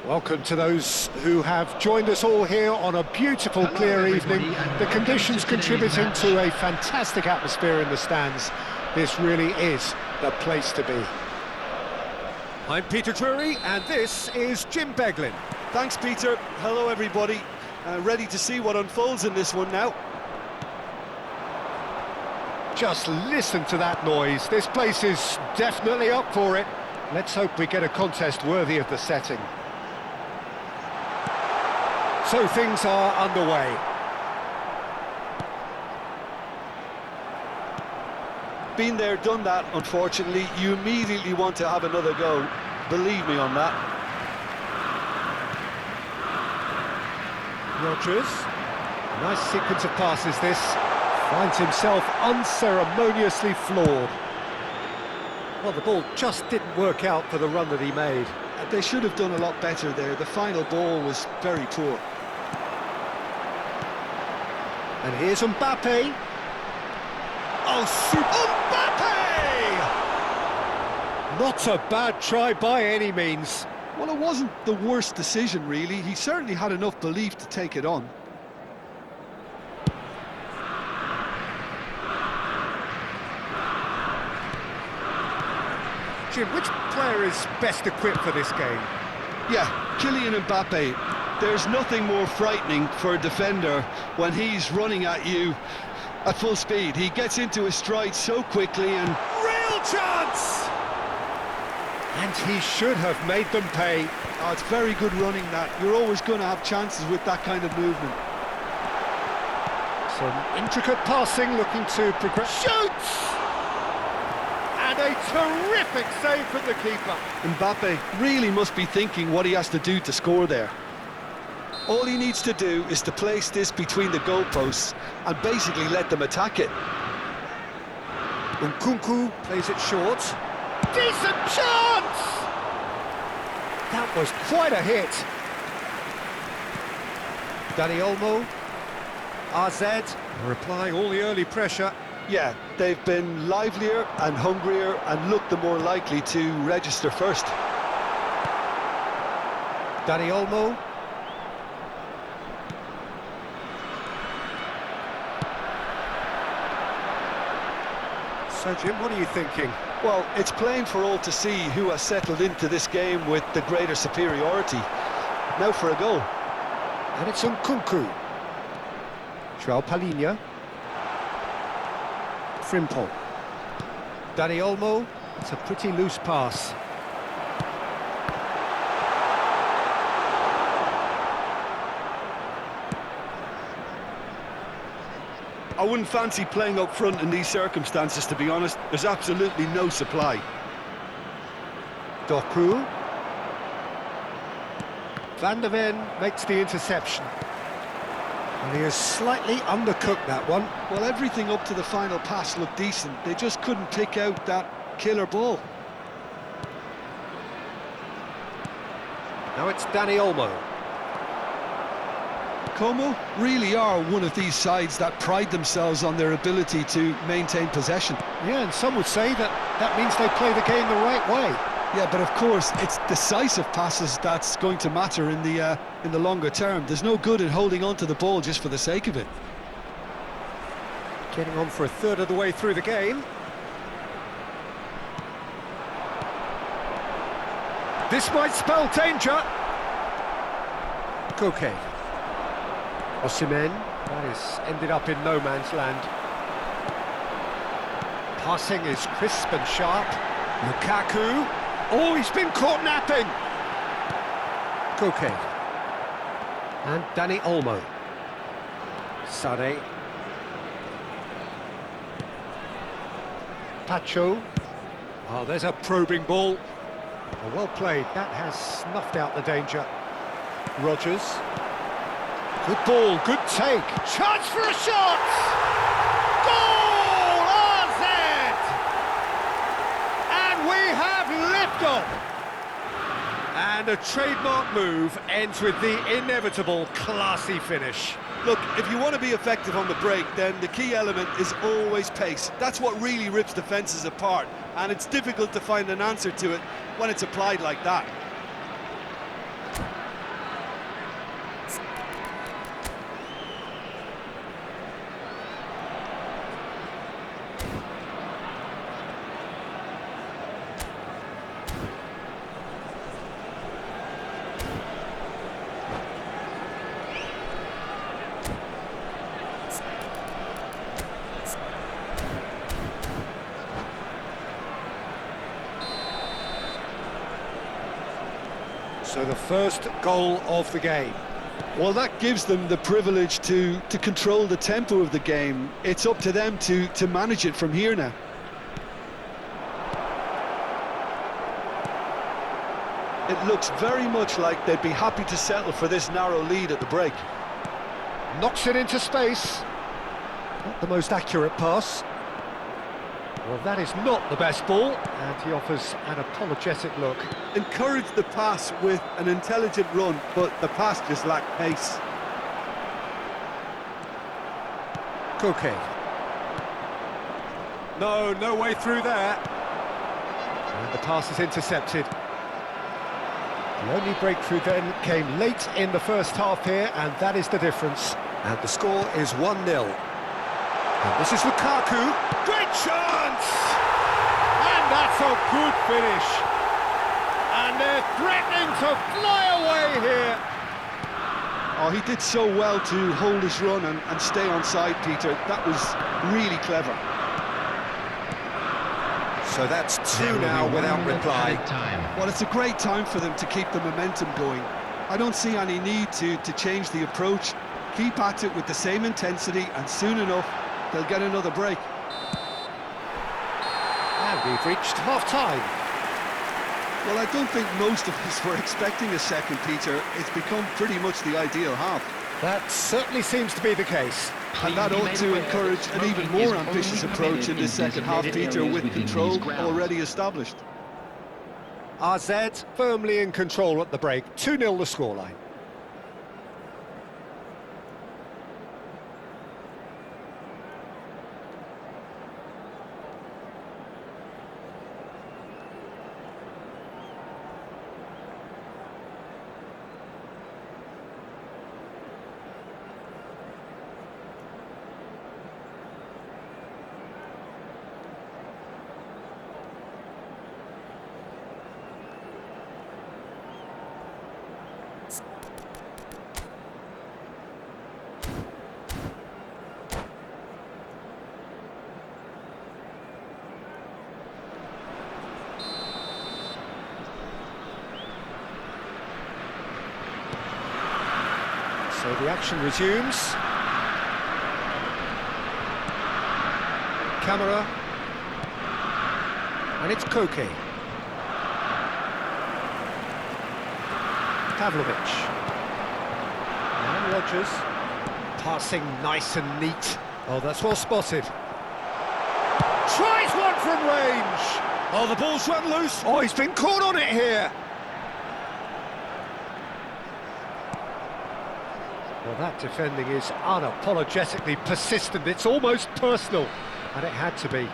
Welcome to those who have joined us all here on a beautiful, clear evening. The conditions contributing to a fantastic atmosphere in the stands. This really is the place to be. I'm Peter Drury, and this is Jim Beglin. Thanks, Peter. Hello, everybody. Ready to see what unfolds in this one now. Just listen to that noise. This place is definitely up for it. Let's hope we get a contest worthy of the setting. So things are underway. Been there, done that, unfortunately. You immediately want to have another go. Believe me on that. Rodgers. Nice sequence of passes this. Finds himself unceremoniously floored. Well, the ball just didn't work out for the run that he made. They should have done a lot better there. The final ball was very poor. And here's Mbappe. Oh, super! Mbappe! Not a bad try by any means. Well, it wasn't the worst decision, really. He certainly had enough belief to take it on. Jim, which player is best equipped for this game? Yeah, Kylian Mbappe. There's nothing more frightening for a defender when he's running at you at full speed. He gets into his stride so quickly and... Real chance! And he should have made them pay. Oh, it's very good running, that. You're always going to have chances with that kind of movement. Some intricate passing, looking to progress. Shoots! And a terrific save from the keeper. Mbappe really must be thinking what he has to do to score there. All he needs to do is to place this between the goalposts and basically let them attack it. Nkunku plays it short. Decent chance! That was quite a hit. Dani Olmo. RZ replying all the early pressure. Yeah, they've been livelier and hungrier and looked the more likely to register first. Dani Olmo. So, Jim, what are you thinking? Well, it's plain for all to see who has settled into this game with the greater superiority. Now for a goal. And it's Nkunku. João Palhinha. Frimpong. Dani Olmo. It's a pretty loose pass. I wouldn't fancy playing up front in these circumstances, to be honest. There's absolutely no supply. Doku. Van der Ven makes the interception. And he has slightly undercooked that one. Well, everything up to the final pass looked decent. They just couldn't pick out that killer ball. Now it's Dani Olmo. Como really are one of these sides that pride themselves on their ability to maintain possession. Yeah, and some would say that means they play the game the right way. Yeah, but of course, it's decisive passes that's going to matter in the longer term. There's no good in holding on to the ball just for the sake of it. Getting on for a third of the way through the game. This might spell danger. Koke. Osimhen. That is ended up in no man's land. Passing is crisp and sharp. Lukaku. Oh, he's been caught napping. Koke. And Dani Olmo. Sade. Pacho. Oh, there's a probing ball. Oh, well played. That has snuffed out the danger. Rodgers. Good ball, good take. Chance for a shot! Goal! RZ! And we have liftoff! And a trademark move ends with the inevitable classy finish. Look, if you want to be effective on the break, then the key element is always pace. That's what really rips defences apart, and it's difficult to find an answer to it when it's applied like that. So the first goal of the game. Well, that gives them the privilege to control the tempo of the game. It's up to them to manage it from here now. It looks very much like they'd be happy to settle for this narrow lead at the break. Knocks it into space. Not the most accurate pass. Well, that is not the best ball, and he offers an apologetic look. Encourage the pass with an intelligent run, but the pass just lacked pace. Koke. No way through there. And the pass is intercepted. The only breakthrough then came late in the first half here, and that is the difference. And the score is 1-0. And this is Lukaku. Great chance! And that's a good finish. And they're threatening to fly away here. Oh, he did so well to hold his run and stay on side, Peter. That was really clever. So that's two now without reply. Well, it's a great time for them to keep the momentum going. I don't see any need to change the approach. Keep at it with the same intensity, and soon enough, they'll get another break. And we've reached half-time. Well, I don't think most of us were expecting a second, Peter. It's become pretty much the ideal half. That certainly seems to be the case. And that ought to encourage an even more ambitious approach in this second half, Peter, with control already established. RZ firmly in control at the break. 2-0 the scoreline. So the action resumes. Camera. And it's Koke. Pavlovic. And Rodgers. Passing nice and neat. Oh, that's well spotted. Tries one from range. Oh, the ball's run loose. Oh, he's been caught on it here. Well, that defending is unapologetically persistent. It's almost personal, and it had to be.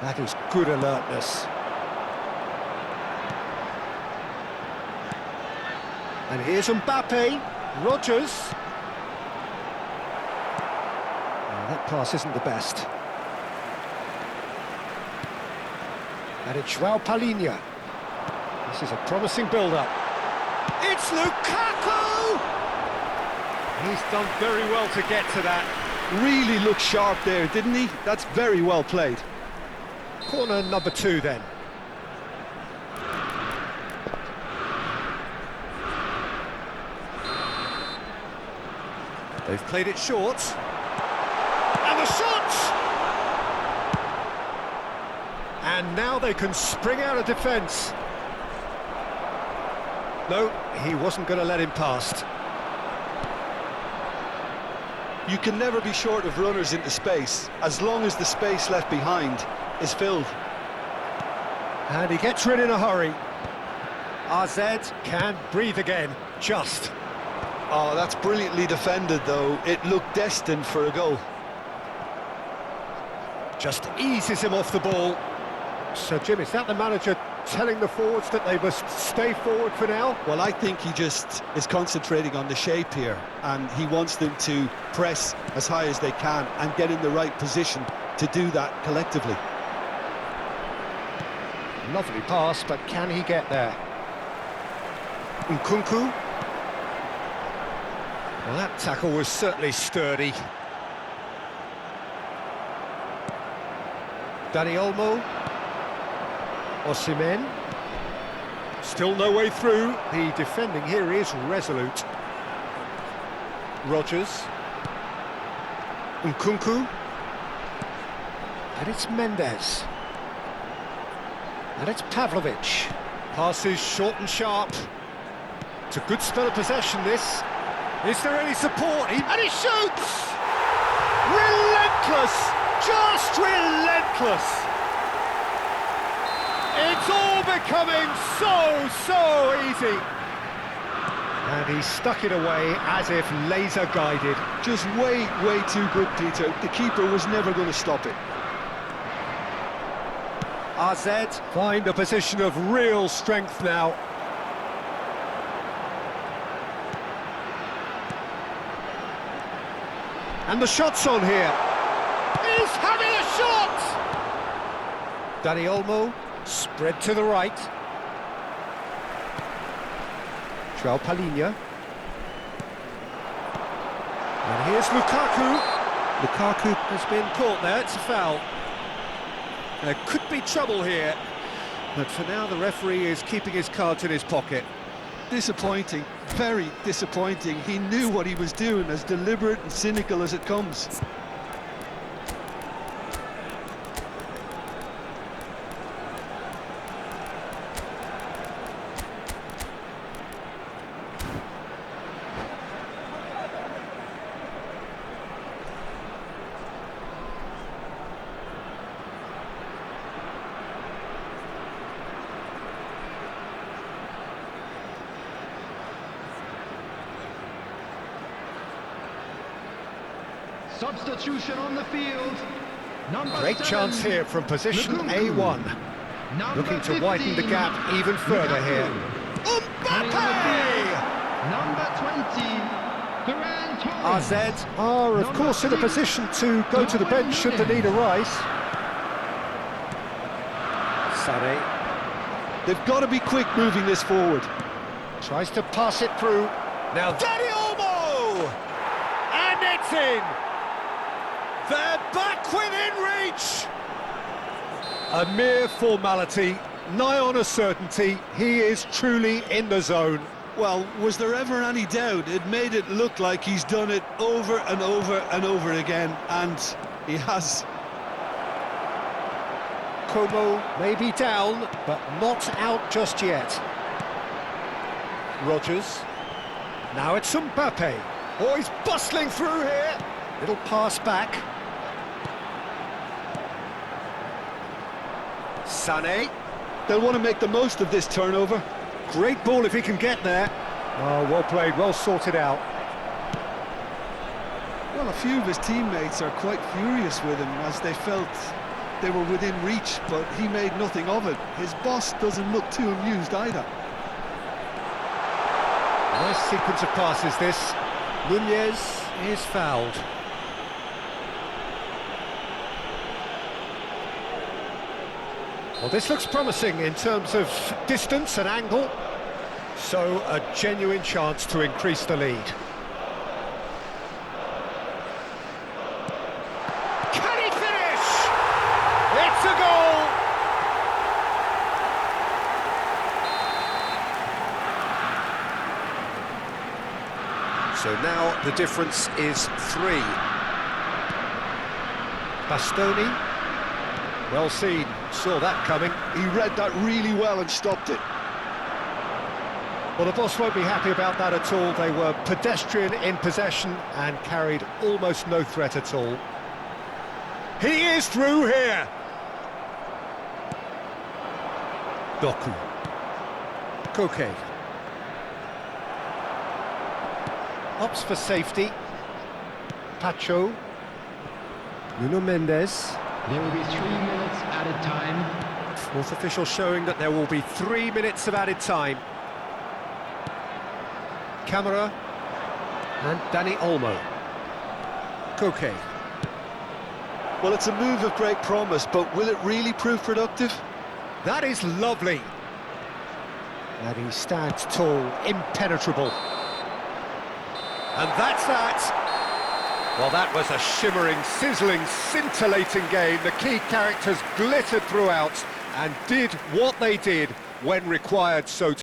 That is good alertness. And here's Mbappe, Rodgers. pass isn't the best. And it's João Palhinha. This is a promising build-up. It's Lukaku! He's done very well to get to that. Really looked sharp there, didn't he? That's very well played. Corner number 2 then. They've played it short. And the shot! And now they can spring out of defence. No, he wasn't going to let him past. You can never be short of runners into space, as long as the space left behind is filled. And he gets rid in a hurry. RZ can breathe again, just. Oh, that's brilliantly defended, though. It looked destined for a goal. Just eases him off the ball. So, Jim, is that the manager telling the forwards that they must stay forward for now? Well, I think he just is concentrating on the shape here, and he wants them to press as high as they can and get in the right position to do that collectively. Lovely pass, but can he get there? Nkunku. Well, that tackle was certainly sturdy. Dani Olmo. Osimhen. Still no way through. The defending here is resolute. Rodgers. Nkunku. And it's Mendes. And it's Pavlovic. Passes short and sharp. It's a good spell of possession, this. Is there any support? And he shoots! Relentless! Just relentless! It's all becoming so easy. And he stuck it away as if laser guided. Just way too good, Peter. The keeper was never going to stop it. RZ find a position of real strength now. And the shot's on here. He's having a shot! Dani Olmo, spread to the right. João Palhinha. And here's Lukaku. Lukaku has been caught there, it's a foul. There could be trouble here, but for now the referee is keeping his cards in his pocket. Disappointing, very disappointing. He knew what he was doing, as deliberate and cynical as it comes. Substitution on the field. Great chance here from position Lukaku. A1. Looking to widen the gap even further here. Mbappe! Number 20, Ferran Torres. RZ are, of course, in a position to go to the bench should the need arise. Sané They've got to be quick moving this forward. tries to pass it through. Now Dani Olmo! And it's in! They're back within reach! A mere formality, nigh on a certainty. He is truly in the zone. Well, was there ever any doubt? It made it look like he's done it over and over and over again, and he has. Como may be down, but not out just yet. Rodgers. Now it's Mbappe. Oh, he's bustling through here. Little pass back. Sané. They'll want to make the most of this turnover. Great ball if he can get there. Oh, well played, well sorted out. Well, a few of his teammates are quite furious with him, as they felt they were within reach, but he made nothing of it. His boss doesn't look too amused either. Nice sequence of passes this. Nunez is fouled. Well, this looks promising in terms of distance and angle. So, a genuine chance to increase the lead. Can he finish? It's a goal! So now the difference is 3. Bastoni. Well seen, saw that coming. He read that really well and stopped it. Well, the boss won't be happy about that at all. They were pedestrian in possession and carried almost no threat at all. He is through here! Doku. Koke. Opts for safety. Pacho. Nuno Mendes. There will be 3 minutes added time. Fourth official showing that there will be 3 minutes of added time. Camara and Danny Olmo. Koke. Well, it's a move of great promise, but will it really prove productive? That is lovely. And he stands tall, impenetrable. And that's that. Well, that was a shimmering, sizzling, scintillating game. The key characters glittered throughout and did what they did when required so to.